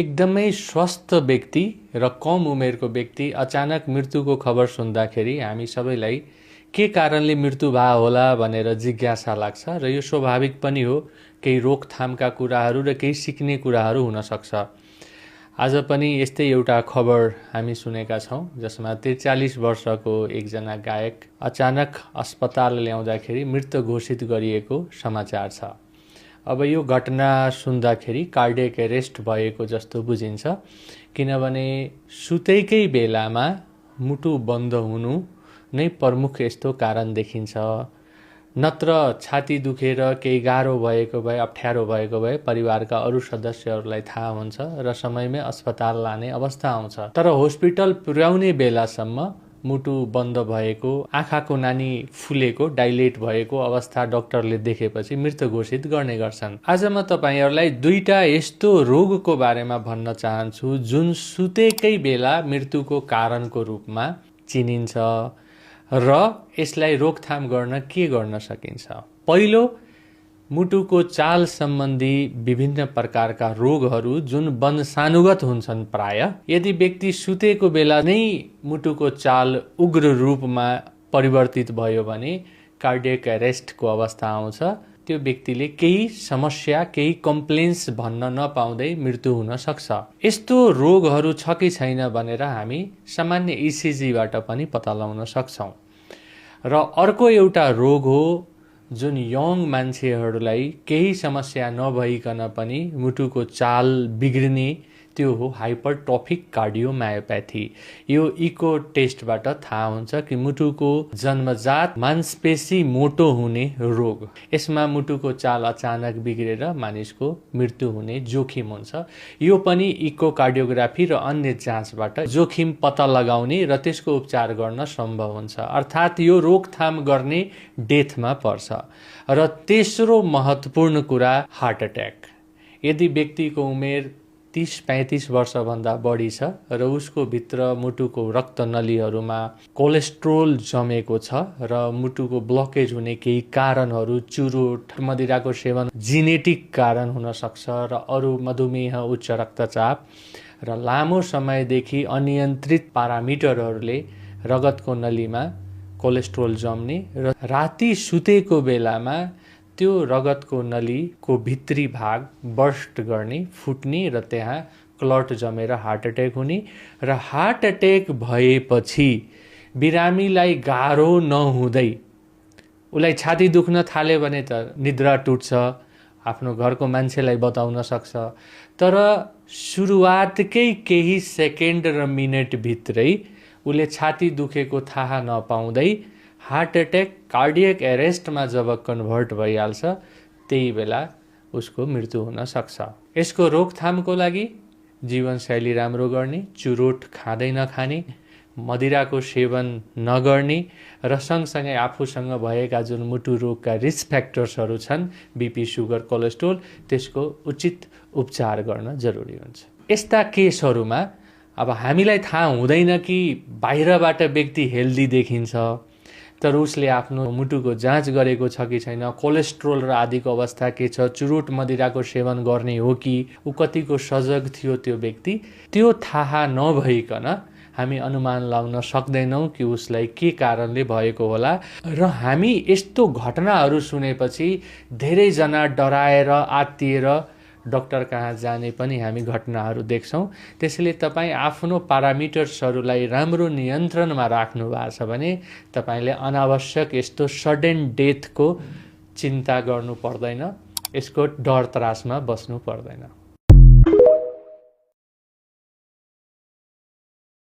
एकदमै स्वस्थ व्यक्ति र कम उमेरको व्यक्ति अचानक मृत्युको खबर सुन्दाखेरि हामी सबैलाई के कारणले मृत्यु भयो होला भनेर जिज्ञासा लाग्छ र यो स्वाभाविक पनि हो। केही रोकथामका कुराहरू र केही सिक्ने कुराहरू हुन सक्छ। आज पनि यस्तै एउटा खबर हामी सुनेका छौं जसमा 43 वर्षको एकजना गायक अचानक अस्पताल ल्याउँदाखेरि मृत घोषित गरिएको समाचार छ। अब यो घटना सुन्दाखेरि कार्डियक एरेस्ट भएको जस्तो बुझिन्छ, किनभने सुतेकै बेलामा मुटु बन्द हुनु नै प्रमुख यस्तो कारण देखिन्छ। नत्र छाती दुखेर केही गाह्रो भएको भए, अप्ठ्यारो भएको भए परिवारका अरू सदस्यहरूलाई थाहा हुन्छ र समयमै अस्पताल लाने अवस्था आउँछ। तर हस्पिटल पुर्याउने बेलासम्म मुटु बन्द भएको, आँखाको नानी फुलेको, डाइलेट भएको अवस्था डाक्टरले देखेपछि मृत घोषित गर्ने गर्छन्। आज म तपाईहरुलाई दुईटा यस्तो रोगको बारेमा भन्न चाहन्छु जुन सुतेकै बेला मृत्युको कारणको रूपमा चिनिन्छ र यसलाई रोकथाम गर्न के गर्न सकिन्छ। पहिलो, मुटुको चाल सम्बन्धी विभिन्न प्रकारका रोगहरू जुन वंशानुगत हुन्छन्। प्राय यदि व्यक्ति सुतेको बेला नै मुटुको चाल उग्र रूपमा परिवर्तित भयो भने कार्डियक एरेस्टको अवस्था आउँछ। त्यो व्यक्तिले केही समस्या, केही कम्प्लेन्स भन्न नपाउँदै मृत्यु हुन सक्छ। यस्तो रोगहरू छ कि छैन भनेर हामी सामान्य इसिजीबाट पनि पत्ता लगाउन सक्छौं। र अर्को एउटा रोग हो जुन यङ मान्छेहरूलाई केही समस्या नभइकन पनि मुटुको चाल बिग्रिने, त्यो हो हाइपरट्रोफिक कार्डियोमायोप्याथी। यो इको टेस्टबाट थाहा हुन्छ कि मुटुको जन्मजात मांसपेशी मोटो हुने रोग। यसमा मुटुको चाल अचानक बिग्रेर मानिसको मृत्यु हुने जोखिम हुन्छ। यो पनि इकोकार्डियोग्राफी र अन्य जाँचबाट जोखिम पत्ता लगाउने र त्यसको उपचार गर्न सम्भव हुन्छ। अर्थात् यो रोकथाम गर्ने डेथमा पर्छ। र तेस्रो महत्त्वपूर्ण कुरा, हार्ट अट्याक। यदि व्यक्तिको उमेर 30-35 वर्षभन्दा बढी छ र उसको भित्र मुटुको रक्तनलीहरूमा कोलेस्ट्रोल जमेको छ र मुटुको ब्लकेज हुने केही कारणहरू, चुरोट, मदिराको सेवन जेनेटिक कारण हुन सक्छ र अरू मधुमेह, उच्च रक्तचाप र लामो समयदेखि अनियन्त्रित पारामिटरहरूले रगतको नलीमा कोलेस्ट्रोल जम्ने र राति सुतेको बेलामा त्यो रगतको नलीको भित्री भाग बर्स्ट गर्ने, फुट्ने र त्यहाँ क्लट जमेर हार्ट अट्याक हुने। र हार्ट अट्याक भएपछि बिरामीलाई गाह्रो नहुँदै, उसलाई छाती दुख्न थाल्यो भने त निद्रा टुट्छ, आफ्नो घरको मान्छेलाई बताउन सक्छ। तर सुरुवातकै केही सेकेन्ड र मिनट भित्रै उसले छाती दुखेको थाहा नपाउँदै हार्ट अट्याक कार्डियक एरेस्टमा जब कन्भर्ट भइहाल्छ, त्यही बेला उसको मृत्यु हुन सक्छ। यसको रोकथामको लागि जीवनशैली राम्रो गर्ने, चुरोट खाँदै नखाने, मदिराको सेवन नगर्ने र सँगसँगै आफूसँग भएका जुन मुटु रोगका रिस्क फ्याक्टर्सहरू छन्, बिपी, सुगर, कोलेस्ट्रोल, त्यसको उचित उपचार गर्न जरुरी हुन्छ। यस्ता केसहरूमा अब हामीलाई थाहा हुँदैन कि बाहिरबाट व्यक्ति हेल्दी देखिन्छ, तर उसले आफ्नो मुटुको जाँच गरेको छ कि छैन, कोलेस्ट्रोल र आदिको अवस्था के छ, चुरोट मदिराको सेवन गर्ने हो कि, ऊ कतिको सजग थियो त्यो व्यक्ति, त्यो थाहा नभइकन हामी अनुमान लगाउन सक्दैनौँ कि उसलाई के कारणले भएको होला। र हामी यस्तो घटनाहरू सुनेपछि धेरैजना डराएर, आत्तिएर डाक्टर कहाँ जाने पनि हामी घटनाहरू देख्छौँ। त्यसैले तपाईँ आफ्नो पारामिटर्सहरूलाई राम्रो नियन्त्रणमा राख्नु भएको छ भने तपाईँले अनावश्यक यस्तो सडन डेथको चिन्ता गर्नु पर्दैन, यसको डर त्रासमा बस्नु पर्दैन।